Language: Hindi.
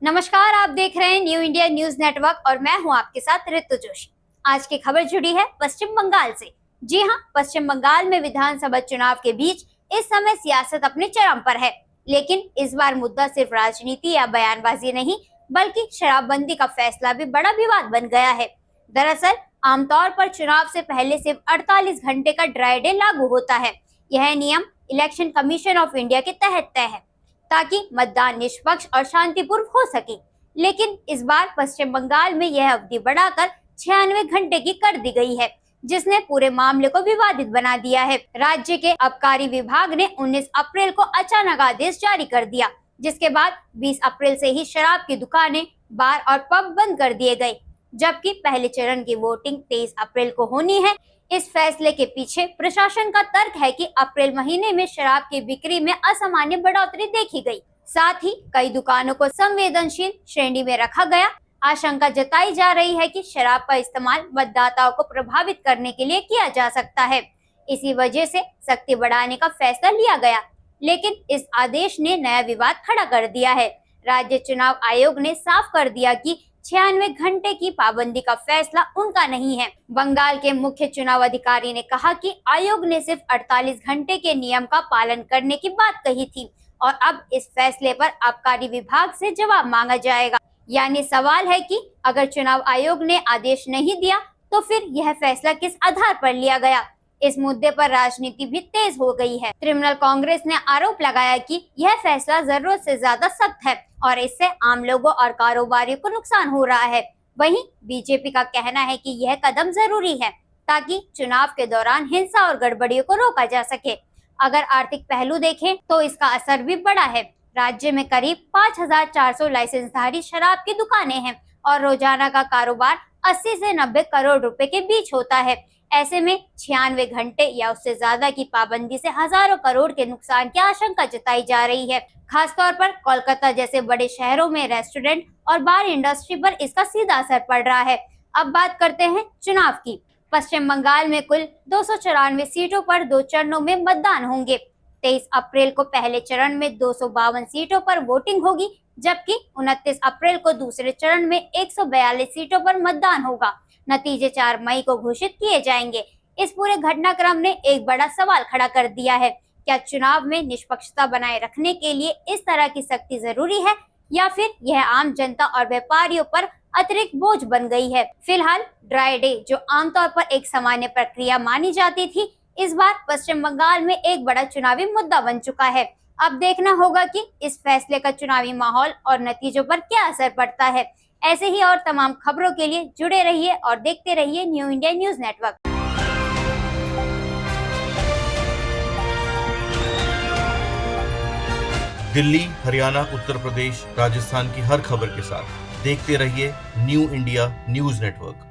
नमस्कार, आप देख रहे हैं न्यू इंडिया न्यूज नेटवर्क और मैं हूं आपके साथ ऋतु जोशी। आज की खबर जुड़ी है पश्चिम बंगाल से। जी हां, पश्चिम बंगाल में विधानसभा चुनाव के बीच इस समय सियासत अपने चरम पर है, लेकिन इस बार मुद्दा सिर्फ राजनीति या बयानबाजी नहीं, बल्कि शराबबंदी का फैसला भी बड़ा विवाद बन गया है। दरअसल आमतौर पर चुनाव से पहले सिर्फ 48 घंटे का ड्राई डे लागू होता है। यह नियम इलेक्शन कमीशन ऑफ इंडिया के तहत तय है ताकि मतदान निष्पक्ष और शांतिपूर्ण हो सके। लेकिन इस बार पश्चिम बंगाल में यह अवधि बढ़ाकर 96 घंटे की कर दी गई है, जिसने पूरे मामले को विवादित बना दिया है। राज्य के आबकारी विभाग ने 19 अप्रैल को अचानक आदेश जारी कर दिया, जिसके बाद 20 अप्रैल से ही शराब की दुकानें, बार और पब बंद कर दिए गए, जबकि पहले चरण की वोटिंग 23 अप्रैल को होनी है। इस फैसले के पीछे प्रशासन का तर्क है कि अप्रैल महीने में शराब की बिक्री में असामान्य बढ़ोतरी देखी गई, साथ ही कई दुकानों को संवेदनशील श्रेणी में रखा गया। आशंका जताई जा रही है कि शराब का इस्तेमाल मतदाताओं को प्रभावित करने के लिए किया जा सकता है। इसी वजह से सख्ती बढ़ाने का फैसला लिया गया, लेकिन इस आदेश ने नया विवाद खड़ा कर दिया है। राज्य चुनाव आयोग ने साफ कर दिया कि 96 घंटे की पाबंदी का फैसला उनका नहीं है। बंगाल के मुख्य चुनाव अधिकारी ने कहा कि आयोग ने सिर्फ 48 घंटे के नियम का पालन करने की बात कही थी और अब इस फैसले पर आबकारी विभाग से जवाब मांगा जाएगा। यानी सवाल है कि अगर चुनाव आयोग ने आदेश नहीं दिया तो फिर यह फैसला किस आधार पर लिया गया। इस मुद्दे पर राजनीति भी तेज हो गई है। तृणमूल कांग्रेस ने आरोप लगाया कि यह फैसला जरूरत से ज्यादा सख्त है और इससे आम लोगों और कारोबारियों को नुकसान हो रहा है। वहीं बीजेपी का कहना है कि यह कदम जरूरी है ताकि चुनाव के दौरान हिंसा और गड़बड़ियों को रोका जा सके। अगर आर्थिक पहलू देखें तो इसका असर भी बड़ा है। राज्य में करीब 5400 लाइसेंसधारी शराब की दुकानें हैं और रोजाना का कारोबार 80 से 90 करोड़ रुपए के बीच होता है। ऐसे में 96 घंटे या उससे ज्यादा की पाबंदी से हजारों करोड़ के नुकसान की आशंका जताई जा रही है। खासतौर पर कोलकाता जैसे बड़े शहरों में रेस्टोरेंट और बार इंडस्ट्री पर इसका सीधा असर पड़ रहा है। अब बात करते हैं चुनाव की। पश्चिम बंगाल में कुल 294 सीटों पर 2 चरणों में मतदान होंगे। 23 अप्रैल को पहले चरण में 252 सीटों पर वोटिंग होगी, जबकि 29 अप्रैल को दूसरे चरण में 142 सीटों पर मतदान होगा। नतीजे 4 मई को घोषित किए जाएंगे। इस पूरे घटनाक्रम ने एक बड़ा सवाल खड़ा कर दिया है। क्या चुनाव में निष्पक्षता बनाए रखने के लिए इस तरह की सख्ती जरूरी है या फिर यह आम जनता और व्यापारियों पर अतिरिक्त बोझ बन गई है। फिलहाल ड्राई डे, जो आमतौर पर एक सामान्य प्रक्रिया मानी जाती थी, इस बार पश्चिम बंगाल में एक बड़ा चुनावी मुद्दा बन चुका है। अब देखना होगा कि इस फैसले का चुनावी माहौल और नतीजों पर क्या असर पड़ता है। ऐसे ही और तमाम खबरों के लिए जुड़े रहिए और देखते रहिए new India news network. Delhi, Haryana, Uttar Pradesh, Rajasthan की हर खबर के साथ देखते रहिए न्यू इंडिया न्यूज नेटवर्क।